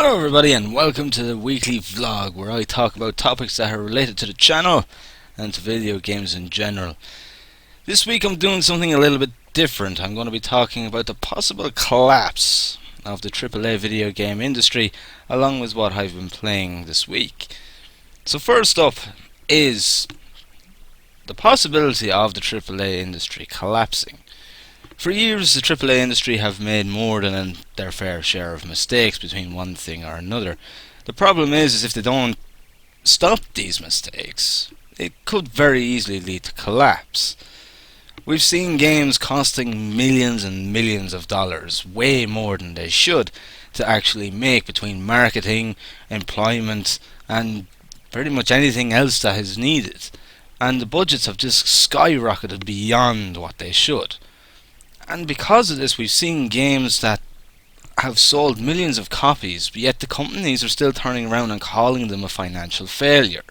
Hello everybody and welcome to the weekly vlog where I talk about topics that are related to the channel and to video games in general. This week I'm doing something a little bit different. I'm going to be talking about the possible collapse of the AAA video game industry along with what I've been playing this week. So first up is the possibility of the AAA industry collapsing. For years, the AAA industry have made more than their fair share of mistakes between one thing or another. The problem is if they don't stop these mistakes, it could very easily lead to collapse. We've seen games costing millions and millions of dollars, way more than they should, to actually make between marketing, employment, and pretty much anything else that is needed. And the budgets have just skyrocketed beyond what they should. And because of this, we've seen games that have sold millions of copies, but yet the companies are still turning around and calling them a financial failure.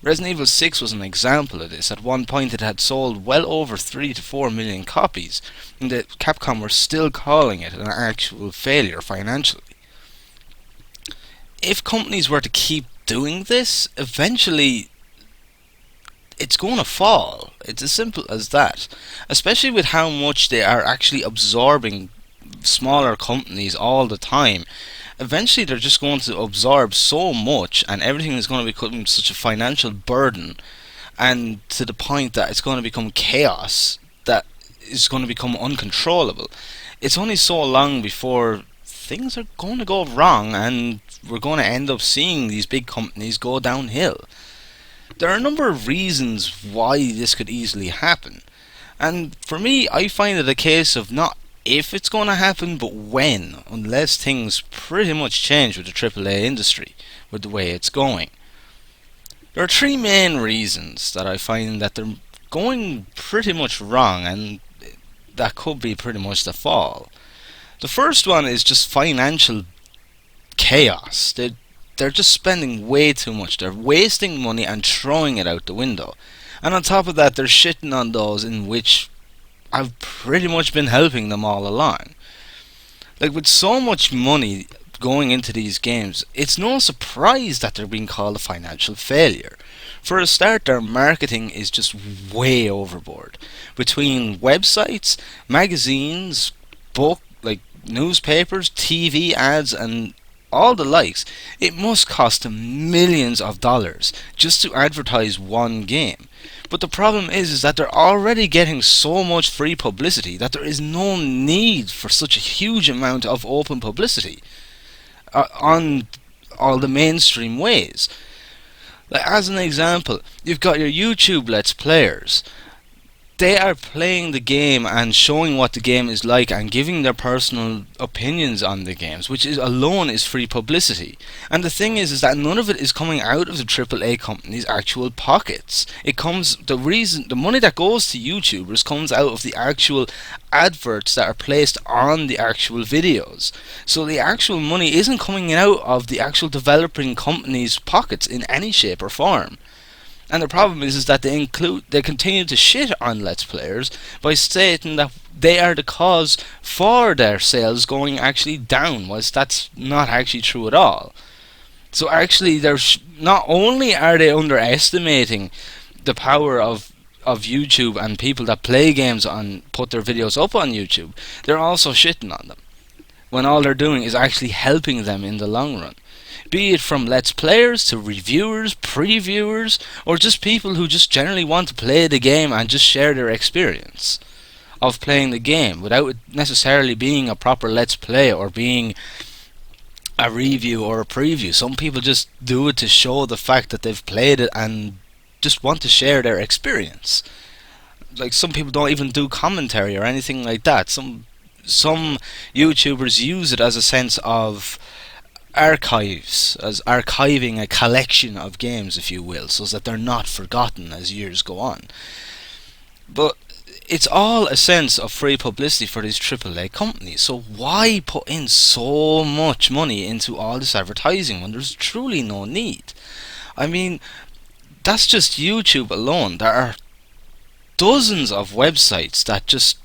Resident Evil 6 was an example of this. At one point it had sold well over 3 to 4 million copies, and the Capcom were still calling it an actual failure financially. If companies were to keep doing this, eventually it's going to fall. It's as simple as that. Especially with how much they are actually absorbing smaller companies all the time. Eventually they're just going to absorb so much and everything is going to become such a financial burden, and to the point that it's going to become chaos that is going to become uncontrollable. It's only so long before things are going to go wrong and we're going to end up seeing these big companies go downhill. There are a number of reasons why this could easily happen, and for me I find it a case of not if it's going to happen but when, unless things pretty much change with the AAA industry with the way it's going. There are three main reasons that I find that they're going pretty much wrong, and that could be pretty much the fall. The first one is just financial chaos. They're just spending way too much. They're wasting money and throwing it out the window. And on top of that, they're shitting on those in which I've pretty much been helping them all along. Like, with so much money going into these games, it's no surprise that they're being called a financial failure. For a start, their marketing is just way overboard. Between websites, magazines, newspapers, TV ads, and all the likes, it must cost them millions of dollars just to advertise one game. But the problem is that they're already getting so much free publicity that there is no need for such a huge amount of open publicity on all the mainstream ways. Like, as an example, you've got your YouTube Let's Players. They are playing the game and showing what the game is like and giving their personal opinions on the games, which alone is free publicity. And the thing is that none of it is coming out of the AAA company's actual pockets. The money that goes to YouTubers comes out of the actual adverts that are placed on the actual videos. So the actual money isn't coming out of the actual developing company's pockets in any shape or form. And the problem is that they continue to shit on Let's Players by stating that they are the cause for their sales going actually down, whilst that's not actually true at all. So actually, not only are they underestimating the power of YouTube and people that play games put their videos up on YouTube, they're also shitting on them, when all they're doing is actually helping them in the long run. Be it from Let's Players to reviewers, previewers, or just people who just generally want to play the game and just share their experience of playing the game without it necessarily being a proper Let's Play or being a review or a preview. Some people just do it to show the fact that they've played it and just want to share their experience. Like, some people don't even do commentary or anything like that. Some YouTubers use it as a sense of archives, as archiving a collection of games, if you will, so that they're not forgotten as years go on. But it's all a sense of free publicity for these AAA companies. So why put in so much money into all this advertising when there's truly no need? I mean, that's just YouTube alone. There are dozens of websites that just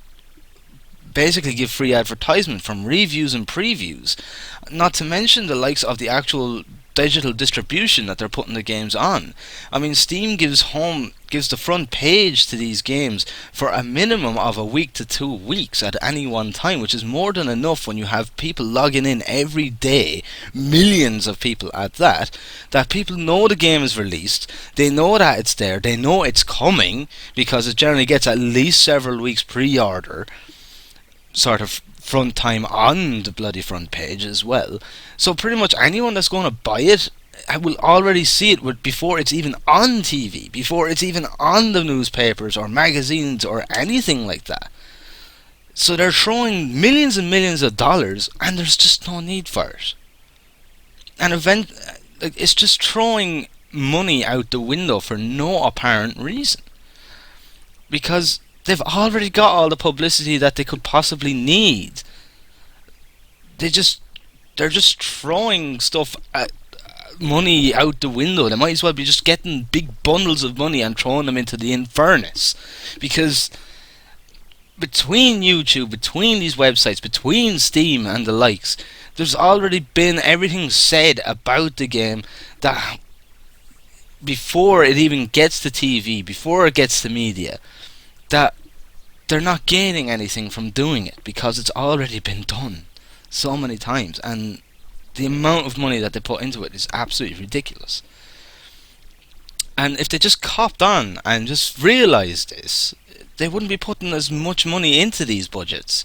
basically give free advertisement from reviews and previews, not to mention the likes of the actual digital distribution that they're putting the games on. I mean, Steam gives the front page to these games for a minimum of a week to 2 weeks at any one time, which is more than enough when you have people logging in every day, millions of people at that people know the game is released, they know that it's there, they know it's coming, because it generally gets at least several weeks pre-order sort of front time on the bloody front page as well. So pretty much anyone that's going to buy it will already see it before it's even on TV, before it's even on the newspapers or magazines or anything like that. So they're throwing millions and millions of dollars, and there's just no need for it. And it's just throwing money out the window for no apparent reason, because they've already got all the publicity that they could possibly need. They're just throwing stuff at money out the window. They might as well be just getting big bundles of money and throwing them into the infernus, because between YouTube, between these websites, between Steam and the likes, there's already been everything said about the game that before it even gets to TV, before it gets to media, that they're not gaining anything from doing it, because it's already been done so many times, and the amount of money that they put into it is absolutely ridiculous. And if they just copped on and just realised this, they wouldn't be putting as much money into these budgets,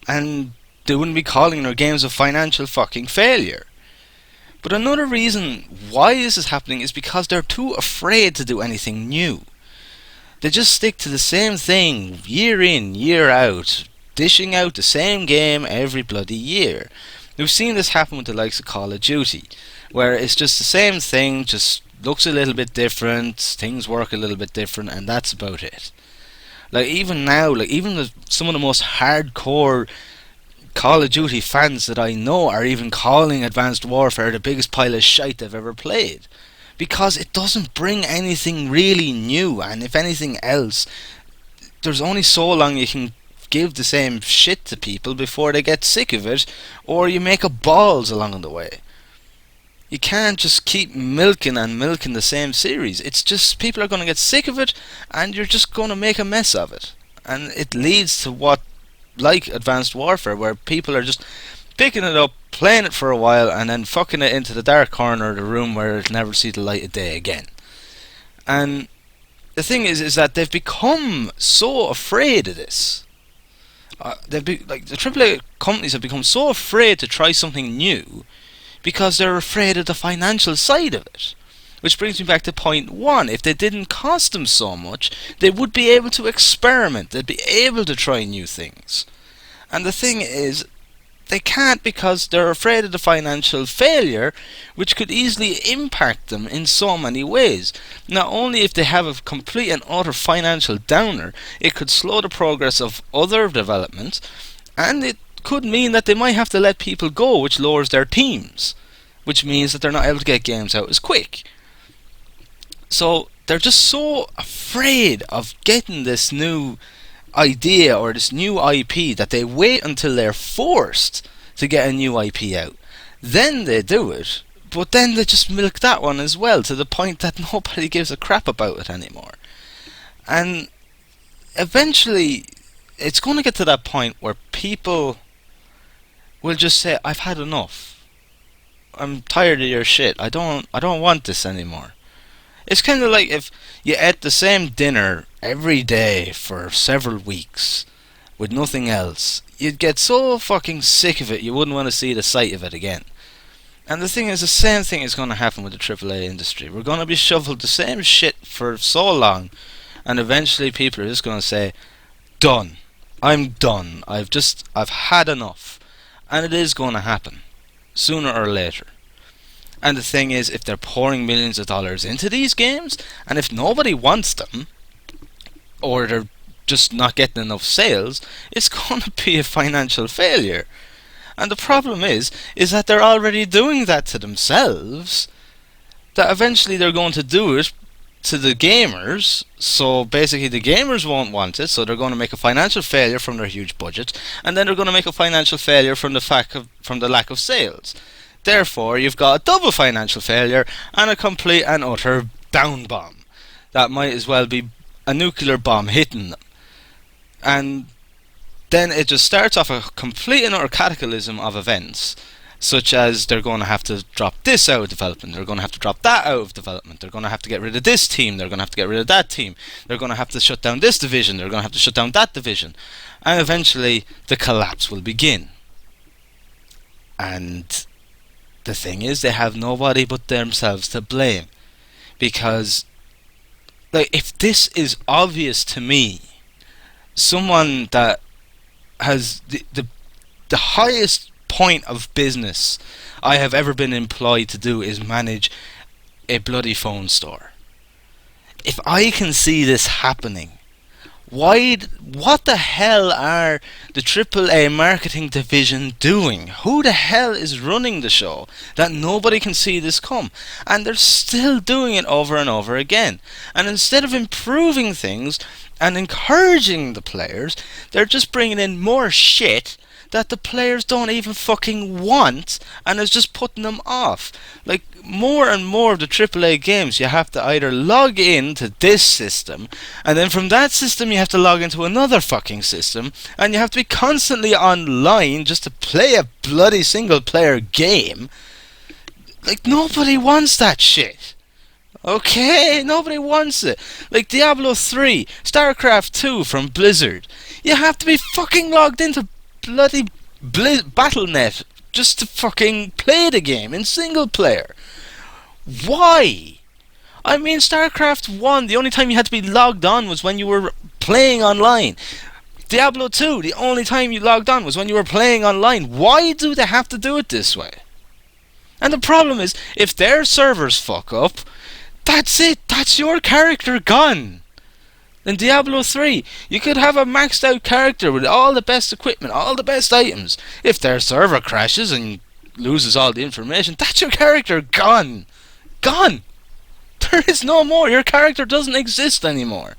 and they wouldn't be calling their games a financial fucking failure. But another reason why this is happening is because they're too afraid to do anything new. They just stick to the same thing year in, year out, dishing out the same game every bloody year. We've seen this happen with the likes of Call of Duty, where it's just the same thing, just looks a little bit different, things work a little bit different, and that's about it. Like even now, some of the most hardcore Call of Duty fans that I know are even calling Advanced Warfare the biggest pile of shite they've ever played, because it doesn't bring anything really new, and if anything else, there's only so long you can give the same shit to people before they get sick of it, or you make up balls along the way. You can't just keep milking the same series. It's just people are going to get sick of it, and you're just going to make a mess of it. And it leads to what, like Advanced Warfare, where people are just picking it up, playing it for a while, and then fucking it into the dark corner of the room where it'll never see the light of day again. And the thing is that they've become so afraid of this. The AAA companies have become so afraid to try something new because they're afraid of the financial side of it. Which brings me back to point one. If they didn't cost them so much, they would be able to experiment. They'd be able to try new things. And the thing is, they can't, because they're afraid of the financial failure, which could easily impact them in so many ways. Not only if they have a complete and utter financial downer, it could slow the progress of other developments, and it could mean that they might have to let people go, which lowers their teams, which means that they're not able to get games out as quick. So they're just so afraid of getting this new idea or this new IP that they wait until they're forced to get a new IP out. Then they do it, but then they just milk that one as well, to the point that nobody gives a crap about it anymore. And eventually it's going to get to that point where people will just say, I've had enough. I'm tired of your shit. I don't want this anymore. It's kind of like if you ate the same dinner every day for several weeks with nothing else. You'd get so fucking sick of it you wouldn't want to see the sight of it again. And the thing is, the same thing is going to happen with the AAA industry. We're going to be shoveled the same shit for so long, and eventually people are just going to say, done. I'm done. I've had enough. And it is going to happen, sooner or later. And the thing is, if they're pouring millions of dollars into these games, and if nobody wants them, or they're just not getting enough sales, it's going to be a financial failure. And the problem is that they're already doing that to themselves, that eventually they're going to do it to the gamers. So basically, the gamers won't want it, so they're going to make a financial failure from their huge budget, and then they're going to make a financial failure from the lack of sales. Therefore, you've got a double financial failure and a complete and utter down bomb. That might as well be a nuclear bomb hitting them. And then it just starts off a complete and utter cataclysm of events, such as they're going to have to drop this out of development, they're going to have to drop that out of development, they're going to have to get rid of this team, they're going to have to get rid of that team, they're going to have to shut down this division, they're going to have to shut down that division, and eventually the collapse will begin. And the thing is, they have nobody but themselves to blame, because like, if this is obvious to me, someone that has the highest point of business I have ever been employed to do is manage a bloody phone store. If I can see this happening, what the hell are the AAA marketing division doing? Who the hell is running the show that nobody can see this come? And they're still doing it over and over again. And instead of improving things and encouraging the players, they're just bringing in more shit that the players don't even fucking want, and is just putting them off. Like, more and more of the AAA games, you have to either log in to this system, and then from that system you have to log into another fucking system, and you have to be constantly online just to play a bloody single player game. Like, nobody wants that shit. Okay? Nobody wants it. Like Diablo 3, StarCraft 2 from Blizzard. You have to be fucking logged into bloody Battle.net just to fucking play the game in single player. Why? I mean, StarCraft 1, the only time you had to be logged on was when you were playing online. Diablo 2, the only time you logged on was when you were playing online. Why do they have to do it this way? And the problem is, if their servers fuck up, that's it. That's your character gone. In Diablo 3, you could have a maxed out character with all the best equipment, all the best items. If their server crashes and loses all the information, that's your character gone. Gone. There is no more. Your character doesn't exist anymore.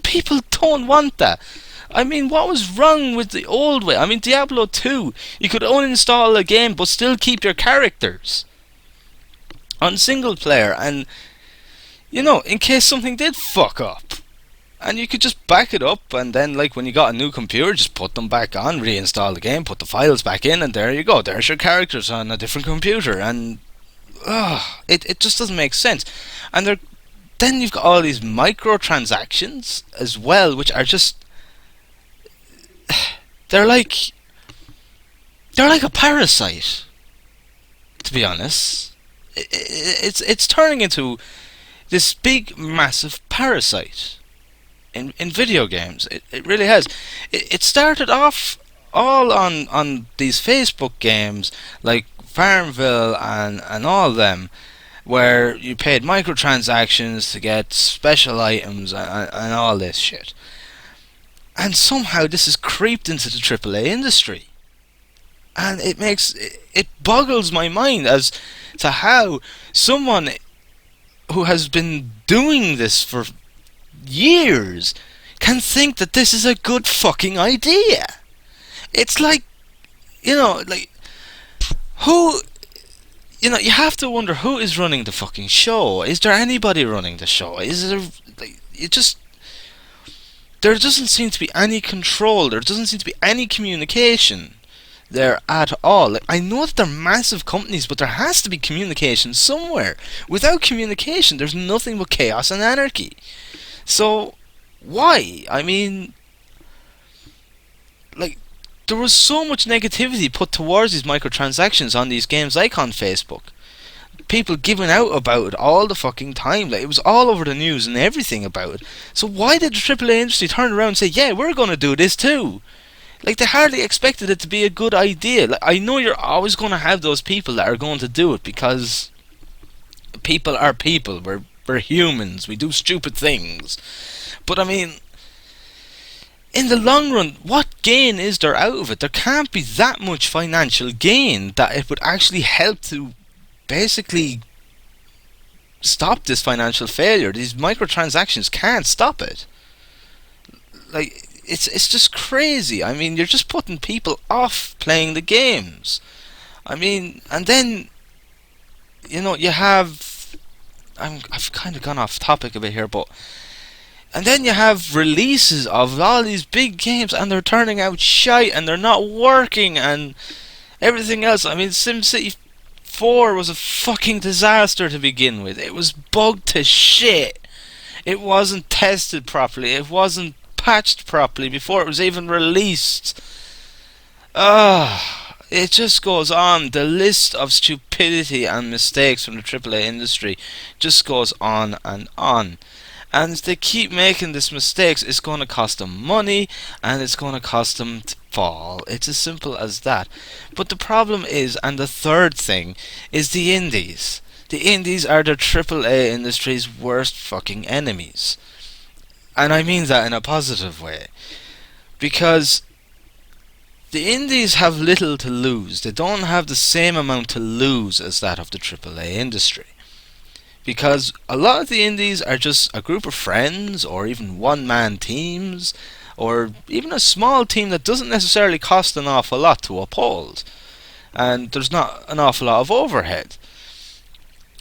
People don't want that. I mean, what was wrong with the old way? I mean, Diablo 2, you could uninstall a game but still keep your characters on single player, and, you know, in case something did fuck up. And you could just back it up, and then, like, when you got a new computer, just put them back on, reinstall the game, put the files back in, and there you go. There's your characters on a different computer. And it just doesn't make sense. And then you've got all these microtransactions as well, which are just they're like a parasite. To be honest, it's turning into this big, massive parasite in video games. It really has. It started off all on these Facebook games like Farmville and all them, where you paid microtransactions to get special items and all this shit. And somehow this has creeped into the AAA industry. And it boggles my mind as to how someone who has been doing this for years can think that this is a good fucking idea. It's like, you know, like, who, you know, you have to wonder who is running the fucking show. Is there anybody running the show? Is there, like, there doesn't seem to be any control. There doesn't seem to be any communication there at all. Like, I know that they're massive companies, but there has to be communication somewhere. Without communication, there's nothing but chaos and anarchy. So, why? I mean, like, there was so much negativity put towards these microtransactions on these games, like on Facebook. People giving out about it all the fucking time. Like, it was all over the news and everything about it. So why did the AAA industry turn around and say, yeah, we're going to do this too? Like, they hardly expected it to be a good idea. Like, I know you're always going to have those people that are going to do it, because people are people. We're humans. We do stupid things. But I mean, in the long run, what gain is there out of it? There can't be that much financial gain that it would actually help to basically stop this financial failure. These microtransactions can't stop it. Like, it's just crazy. I mean, you're just putting people off playing the games. I mean, and then you have. I've kind of gone off topic a bit here, but and then you have releases of all these big games, and they're turning out shite, and they're not working, and everything else. I mean, SimCity 4 was a fucking disaster to begin with. It was bugged to shit. It wasn't tested properly. It wasn't patched properly before it was even released. It just goes on. The list of stupidity and mistakes from the AAA industry just goes on and on. And if they keep making these mistakes, it's going to cost them money, and it's going to cost them to fall. It's as simple as that. But the problem is, and the third thing, is the indies. The indies are the AAA industry's worst fucking enemies. And I mean that in a positive way. Because the indies have little to lose. They don't have the same amount to lose as that of the AAA industry. Because a lot of the indies are just a group of friends, or even one-man teams, or even a small team that doesn't necessarily cost an awful lot to uphold. And there's not an awful lot of overhead.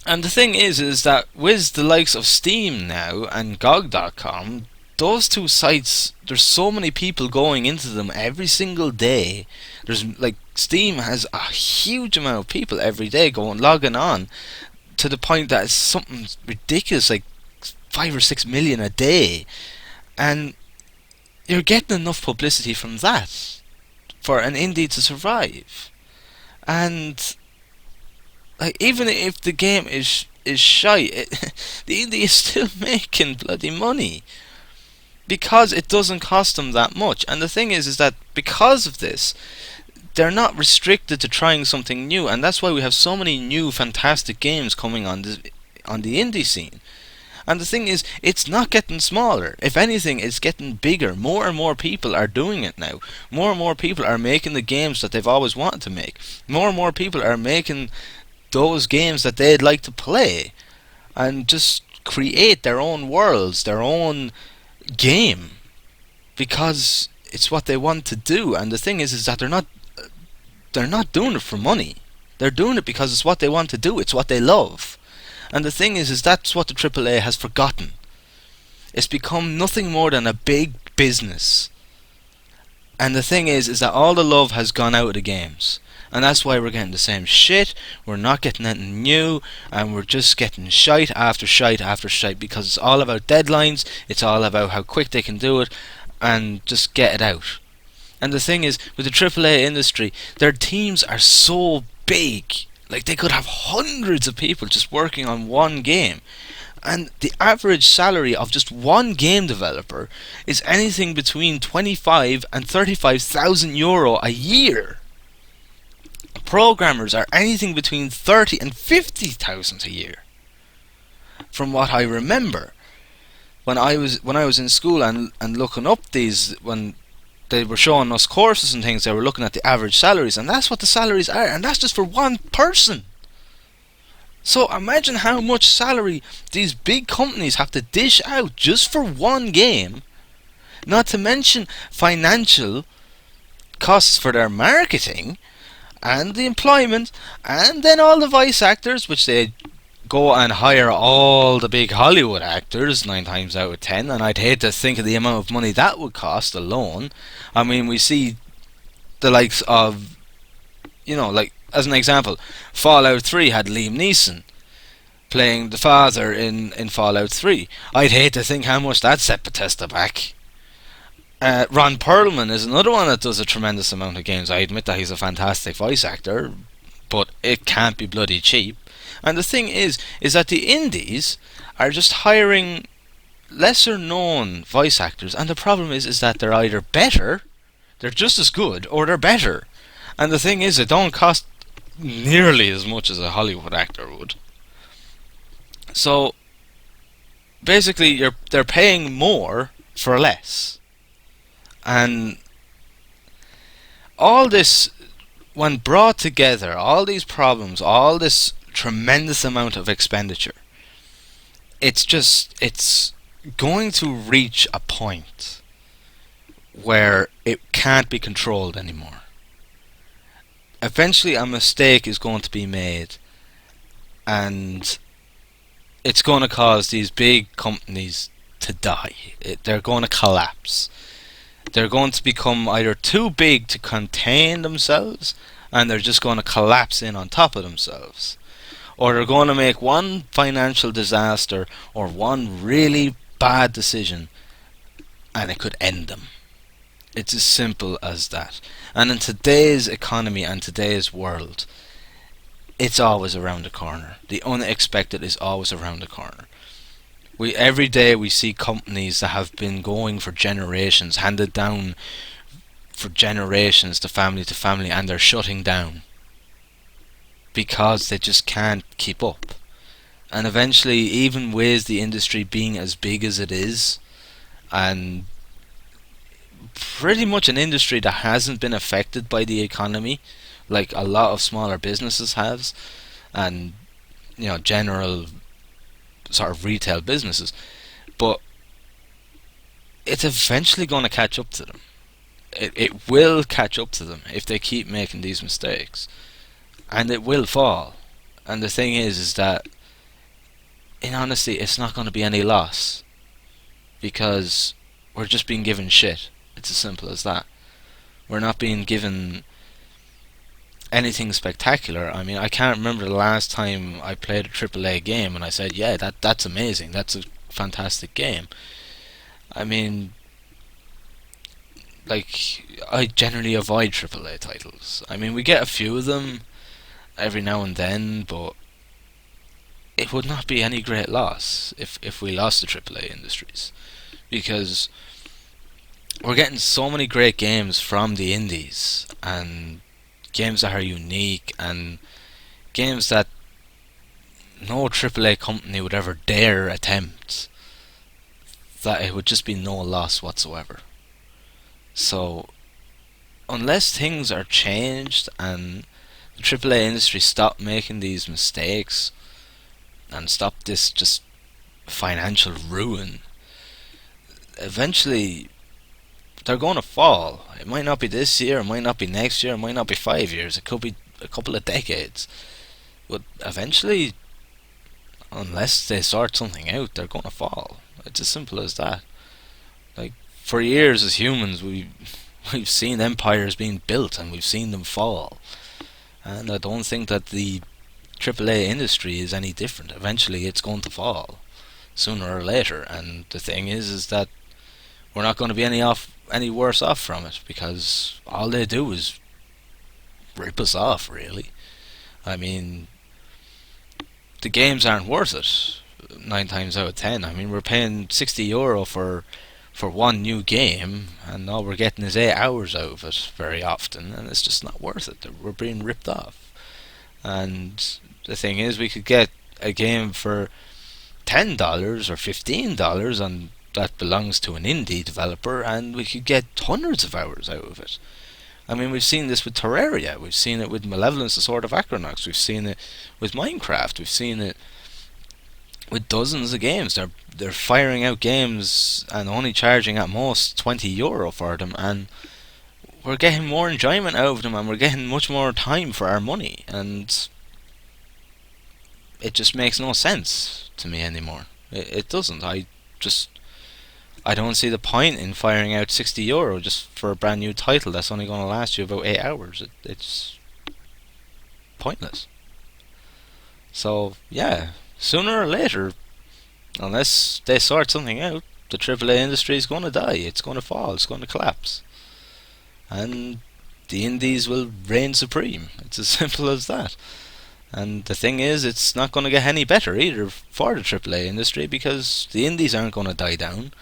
And the thing is that with the likes of Steam now and GOG.com, those two sites, there's so many people going into them every single day. There's like Steam has a huge amount of people every day logging on, to the point that it's something ridiculous, like 5 or 6 million a day, and you're getting enough publicity from that for an indie to survive. And like, even if the game is shite, the indie is still making bloody money because it doesn't cost them that much. And the thing is that because of this, they're not restricted to trying something new, and that's why we have so many new fantastic games coming on the indie scene. And the thing is, it's not getting smaller. If anything, it's getting bigger. More and more people are doing it now. More and more people are making the games that they've always wanted to make. More and more people are making those games that they'd like to play, and just create their own worlds, their own game, because it's what they want to do. And the thing is that they're not doing it for money. They're doing it because it's what they want to do. It's what they love. And the thing is that's what the AAA has forgotten. It's become nothing more than a big business. And the thing is that all the love has gone out of the games. And that's why we're getting the same shit. We're not getting anything new, and we're just getting shite after shite after shite, because it's all about deadlines. It's all about how quick they can do it and just get it out. And the thing is, with the AAA industry, their teams are so big. Like, they could have hundreds of people just working on one game. And the average salary of just one game developer is anything between 25 and 35,000 euro a year. Programmers are anything between 30 and 50,000 a year. From what I remember, when I was in school and looking up these, when they were showing us courses and things, they were looking at the average salaries, and that's what the salaries are, and that's just for one person. So imagine how much salary these big companies have to dish out just for one game, not to mention financial costs for their marketing and the employment, and then all the voice actors, which they go and hire all the big Hollywood actors 9 times out of 10, and I'd hate to think of the amount of money that would cost alone. I mean, we see the likes of, like, as an example, Fallout 3 had Liam Neeson playing the father in Fallout 3. I'd hate to think how much that set Bethesda back. Ron Perlman is another one that does a tremendous amount of games. I admit that he's a fantastic voice actor, but it can't be bloody cheap. And the thing is that the indies are just hiring lesser known voice actors, and the problem is that they're either better, they're just as good, or they're better. And the thing is, it don't cost nearly as much as a Hollywood actor would. So basically they're paying more for less. And all this, when brought together, all these problems, all this tremendous amount of expenditure, it's going to reach a point where it can't be controlled anymore. Eventually, a mistake is going to be made, and it's going to cause these big companies to die. They're going to collapse. They're going to become either too big to contain themselves, and they're just going to collapse in on top of themselves, or they're going to make one financial disaster or one really bad decision, and it could end them. It's as simple as that. And in today's economy and today's world, it's always around the corner. The unexpected is always around the corner. Every day we see companies that have been going for generations, handed down for generations to family, and they're shutting down because they just can't keep up. And eventually, even with the industry being as big as it is, and pretty much an industry that hasn't been affected by the economy, like a lot of smaller businesses has, and general sort of retail businesses, but it's eventually going to catch up to them. It will catch up to them if they keep making these mistakes, and it will fall. And the thing is that, in honesty, it's not going to be any loss, because we're just being given shit. It's as simple as that. We're not being given anything spectacular. I mean, I can't remember the last time I played a AAA game and I said, yeah, that's amazing, that's a fantastic game. I mean, like, I generally avoid AAA titles. I mean, we get a few of them every now and then, but it would not be any great loss if we lost the AAA industries, because we're getting so many great games from the indies, and games that are unique, and games that no AAA company would ever dare attempt, that it would just be no loss whatsoever. So, unless things are changed and the AAA industry stop making these mistakes and stop this just financial ruin, eventually they're going to fall. It might not be this year, it might not be next year, it might not be 5 years, it could be a couple of decades. But eventually, unless they sort something out, they're going to fall. It's as simple as that. Like, for years as humans, we've seen empires being built and we've seen them fall. And I don't think that the AAA industry is any different. Eventually, it's going to fall, sooner or later. And the thing is that we're not going to be any worse off from it, because all they do is rip us off, really. I mean, the games aren't worth it 9 times out of 10. I mean, we're paying €60 for one new game, and all we're getting is 8 hours out of it very often, and it's just not worth it. We're being ripped off. And the thing is, we could get a game for $10 or $15 on that belongs to an indie developer, and we could get hundreds of hours out of it. I mean, we've seen this with Terraria, we've seen it with Malevolence, the Sword of Acronox, we've seen it with Minecraft, we've seen it with dozens of games. They're firing out games and only charging at most €20 for them, and we're getting more enjoyment out of them, and we're getting much more time for our money, and it just makes no sense to me anymore. It doesn't. I don't see the point in firing out €60 just for a brand new title that's only going to last you about 8 hours. It's pointless. So, yeah, sooner or later, unless they sort something out, the AAA industry is going to die. It's going to fall. It's going to collapse. And the indies will reign supreme. It's as simple as that. And the thing is, it's not going to get any better either for the AAA industry, because the indies aren't going to die down.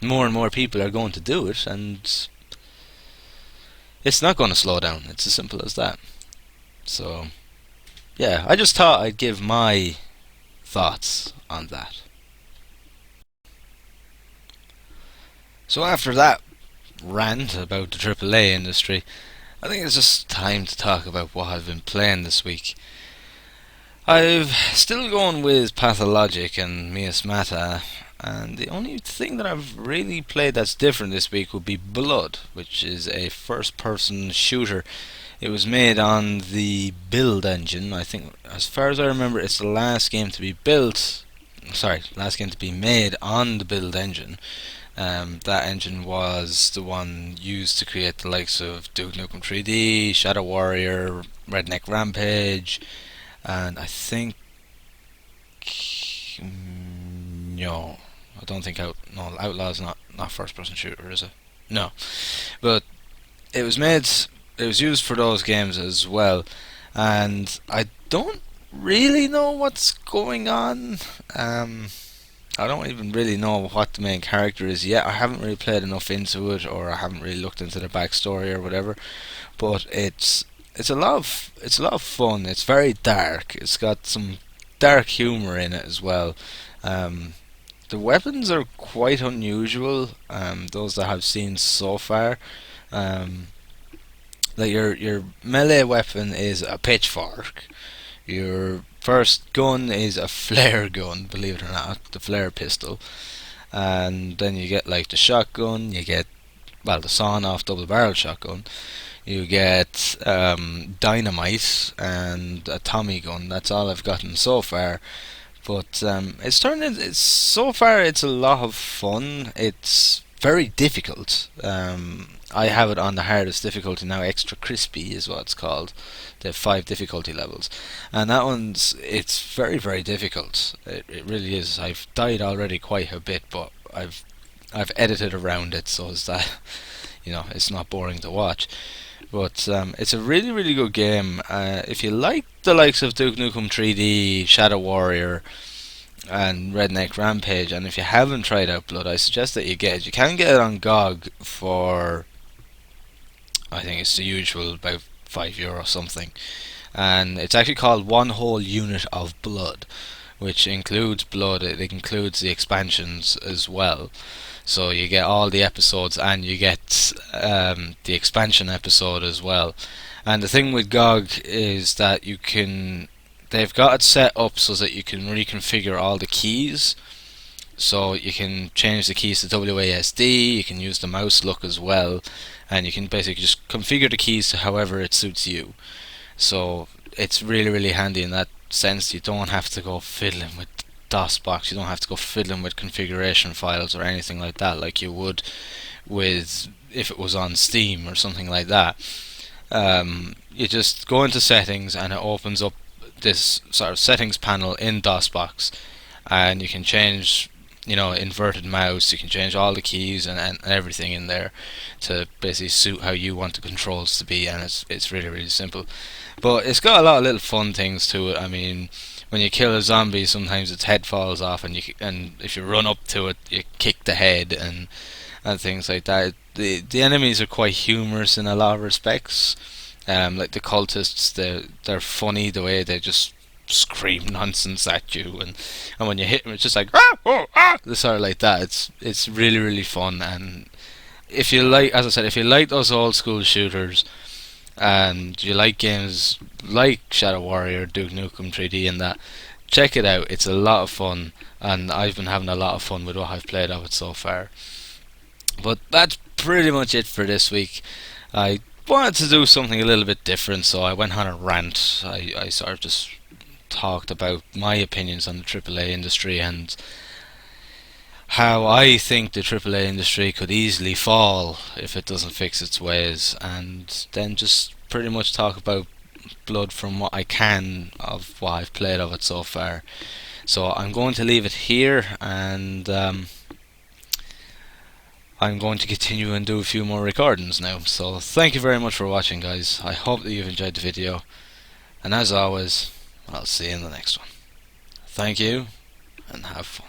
More and more people are going to do it, and it's not going to slow down. It's as simple as that. So, yeah, I just thought I'd give my thoughts on that. So after that rant about the AAA industry, I think it's just time to talk about what I've been playing this week. I've still going with Pathologic and Miasmata, and the only thing that I've really played that's different this week would be Blood, which is a first-person shooter. It was made on the Build engine. I think, as far as I remember, it's the last game to be built. Sorry, last game to be made on the Build engine. That engine was the one used to create the likes of Duke Nukem 3D, Shadow Warrior, Redneck Rampage, and I think no, I don't think Outlaw's not first person shooter, is it? No, but it was made. It was used for those games as well, and I don't really know what's going on. I don't even really know what the main character is yet. I haven't really played enough into it, or I haven't really looked into the backstory or whatever. But it's a lot of fun. It's very dark. It's got some dark humor in it as well. Um, the weapons are quite unusual. Those that I've seen so far. Um, like your melee weapon is a pitchfork. Your first gun is a flare gun, believe it or not, the flare pistol. And then you get like the shotgun, you get, well, the sawn off double barrel shotgun, you get dynamite and a Tommy gun. That's all I've gotten so far. But it's turned in, it's so far it's a lot of fun. It's very difficult. I have it on the hardest difficulty now. Extra crispy is what it's called. They have 5 difficulty levels, and that one's it's very difficult. It really is. I've died already quite a bit, but I've edited around it so as that it's not boring to watch. But it's a really good game. If you like the likes of Duke Nukem 3D, Shadow Warrior, and Redneck Rampage, and if you haven't tried out Blood, I suggest that you get it. You can get it on GOG for, I think it's the usual, about €5 something, and it's actually called One Whole Unit of Blood, which includes Blood. It includes the expansions as well. So you get all the episodes, and you get the expansion episode as well. And the thing with GOG is that they've got it set up so that you can reconfigure all the keys. So you can change the keys to WASD, you can use the mouse look as well, and you can basically just configure the keys to however it suits you. So it's really handy in that sense. You don't have to go fiddling with DOSBox, you don't have to go fiddling with configuration files or anything like that like you would with if it was on Steam or something like that. You just go into settings and it opens up this sort of settings panel in DOSBox, and you can change, inverted mouse, you can change all the keys and everything in there to basically suit how you want the controls to be, and it's really simple. But it's got a lot of little fun things to it. I mean, when you kill a zombie, sometimes its head falls off, and if you run up to it, you kick the head and things like that. The enemies are quite humorous in a lot of respects. Like the cultists, they're funny the way they just scream nonsense at you, and when you hit them, it's just like ah, oh, ah, sort of like that. It's really fun, and if you like, as I said, if you like those old school shooters, and you like games like Shadow Warrior, Duke Nukem 3D, and that, check it out. It's a lot of fun, and I've been having a lot of fun with what I've played of it so far. But that's pretty much it for this week. I wanted to do something a little bit different, so I went on a rant. I sort of just talked about my opinions on the AAA industry and how I think the AAA industry could easily fall if it doesn't fix its ways, and then just pretty much talk about Blood from what I can of what I've played of it so far. So I'm going to leave it here, and I'm going to continue and do a few more recordings now. So thank you very much for watching, guys. I hope that you've enjoyed the video, and as always, I'll see you in the next one. Thank you, and have fun.